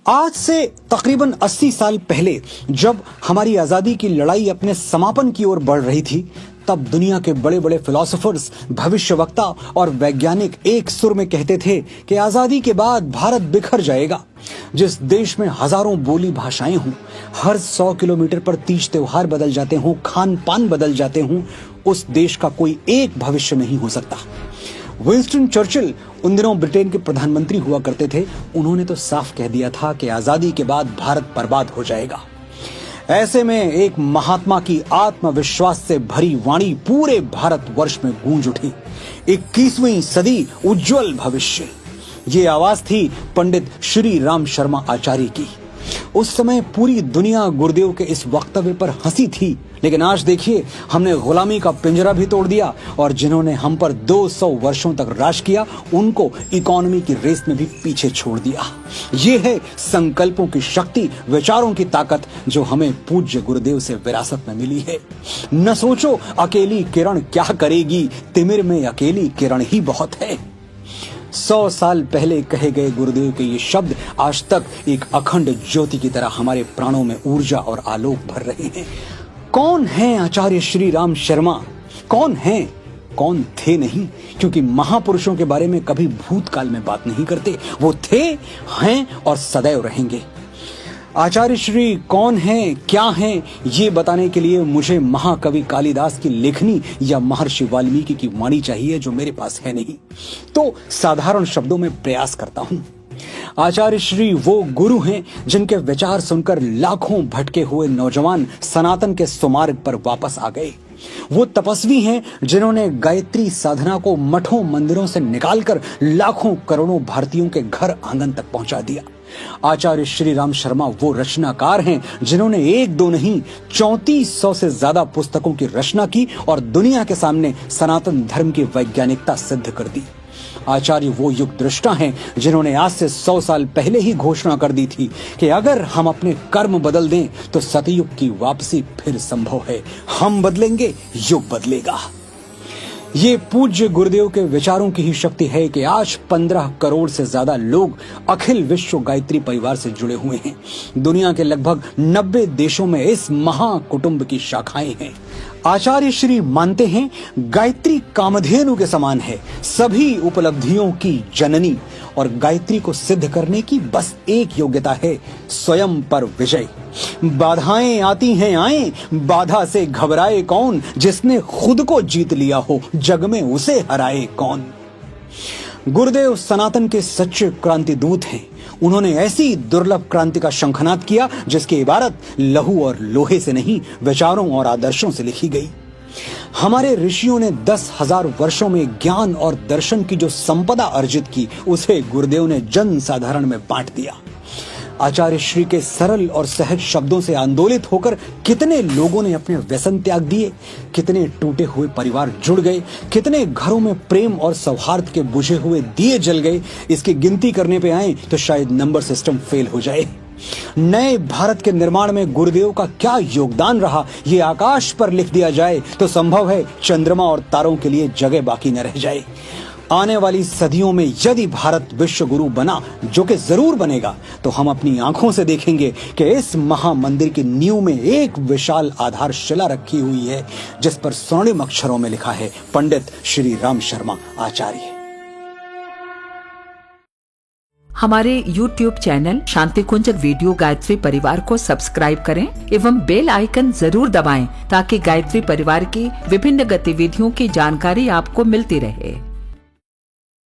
आज से तकरीबन 80 साल पहले जब हमारी आजादी की लड़ाई अपने समापन की ओर बढ़ रही थी, तब दुनिया के बड़े बड़े फिलोसोफर्स, भविष्यवक्ता और वैज्ञानिक एक सुर में कहते थे कि आजादी के बाद भारत बिखर जाएगा। जिस देश में हजारों बोली भाषाएं हों, हर 100 किलोमीटर पर तीज त्योहार बदल जाते हों, खान पान बदल जाते हों, उस देश का कोई एक भविष्य नहीं हो सकता। विंस्टन चर्चिल उन दिनों ब्रिटेन के प्रधानमंत्री हुआ करते थे। उन्होंने तो साफ कह दिया था कि आजादी के बाद भारत बर्बाद हो जाएगा। ऐसे में एक महात्मा की आत्मविश्वास से भरी वाणी पूरे भारतवर्ष में गूंज उठी। 21वीं सदी उज्जवल भविष्य, ये आवाज थी पंडित श्री राम शर्मा आचार्य की। उस समय पूरी दुनिया गुरुदेव के इस वक्तव्य पर हंसी थी, लेकिन आज देखिए, हमने गुलामी का पिंजरा भी तोड़ दिया और जिन्होंने हम पर 200 वर्षों तक राज किया, उनको इकोनॉमी की रेस में भी पीछे छोड़ दिया। ये है संकल्पों की शक्ति, विचारों की ताकत, जो हमें पूज्य गुरुदेव से विरासत में मिली है। न सोचो अकेली किरण क्या करेगी, तिमिर में अकेली किरण ही बहुत है। 100 साल पहले कहे गए गुरुदेव के ये शब्द आज तक एक अखंड ज्योति की तरह हमारे प्राणों में ऊर्जा और आलोक भर रहे हैं। कौन हैं आचार्य श्री राम शर्मा? कौन हैं? कौन थे नहीं, क्योंकि महापुरुषों के बारे में कभी भूतकाल में बात नहीं करते। वो थे, हैं और सदैव रहेंगे। आचार्य श्री कौन हैं, क्या हैं, ये बताने के लिए मुझे महाकवि कालिदास की लेखनी या महर्षि वाल्मीकि की वाणी चाहिए, जो मेरे पास है नहीं। तो साधारण शब्दों में प्रयास करता हूं। आचार्य श्री वो गुरु हैं जिनके विचार सुनकर लाखों भटके हुए नौजवान सनातन के सुमार्ग पर वापस आ गए। वो तपस्वी हैं जिन्होंने गायत्री साधना को मठों मंदिरों से निकालकर लाखों करोड़ों भारतीयों के घर आंगन तक पहुंचा दिया। आचार्य श्री राम शर्मा वो रचनाकार हैं जिन्होंने एक दो नहीं 3400 से ज्यादा पुस्तकों की रचना की और दुनिया के सामने सनातन धर्म की वैज्ञानिकता सिद्ध कर दी। आचार्य वो युग दृष्टा हैं जिन्होंने आज से 100 साल पहले ही घोषणा कर दी थी कि अगर हम अपने कर्म बदल दें तो सतयुग की वापसी फिर संभव है। हम बदलेंगे, युग बदलेगा। ये पूज्य गुरुदेव के विचारों की ही शक्ति है कि आज 15 करोड़ से ज्यादा लोग अखिल विश्व गायत्री परिवार से जुड़े हुए हैं। दुनिया के लगभग 90 देशों में इस महाकुटुंब की शाखाएं हैं। आचार्य श्री मानते हैं गायत्री कामधेनु के समान है, सभी उपलब्धियों की जननी, और गायत्री को सिद्ध करने की बस एक योग्यता है, स्वयं पर विजय। बाधाएं आती हैं आए, बाधा से घबराए कौन, जिसने खुद को जीत लिया हो जग में उसे हराए कौन। गुरुदेव सनातन के सच्चे क्रांति दूत हैं। उन्होंने ऐसी दुर्लभ क्रांति का शंखनाद किया जिसकी इबारत लहू और लोहे से नहीं, विचारों और आदर्शों से लिखी गई। हमारे ऋषियों ने 10,000 वर्षों में ज्ञान और दर्शन की जो संपदा अर्जित की, उसे गुरुदेव ने जन साधारण में बांट दिया। आचार्य श्री के सरल और सहज शब्दों से आंदोलित होकर कितने लोगों ने अपने व्यसन त्याग दिए, कितने टूटे हुए परिवार जुड़ गए, कितने घरों में प्रेम और सौहार्द के बुझे हुए दिए जल गए। इसकी गिनती करने पे आए तो शायद नंबर सिस्टम फेल हो जाए। नए भारत के निर्माण में गुरुदेव का क्या योगदान रहा, ये आकाश पर लिख दिया जाए तो संभव है चंद्रमा और तारों के लिए जगह बाकी न रह जाए। आने वाली सदियों में यदि भारत विश्व गुरु बना, जो कि जरूर बनेगा, तो हम अपनी आंखों से देखेंगे कि इस महामंदिर की नींव में एक विशाल आधारशिला रखी हुई है, जिस पर स्वर्णिम अक्षरों में लिखा है पंडित श्री राम शर्मा आचार्य। हमारे YouTube चैनल शांति कुंज वीडियो गायत्री परिवार को सब्सक्राइब करें एवं बेल आइकन जरूर दबाएं ताकि गायत्री परिवार की विभिन्न गतिविधियों की जानकारी आपको मिलती रहे।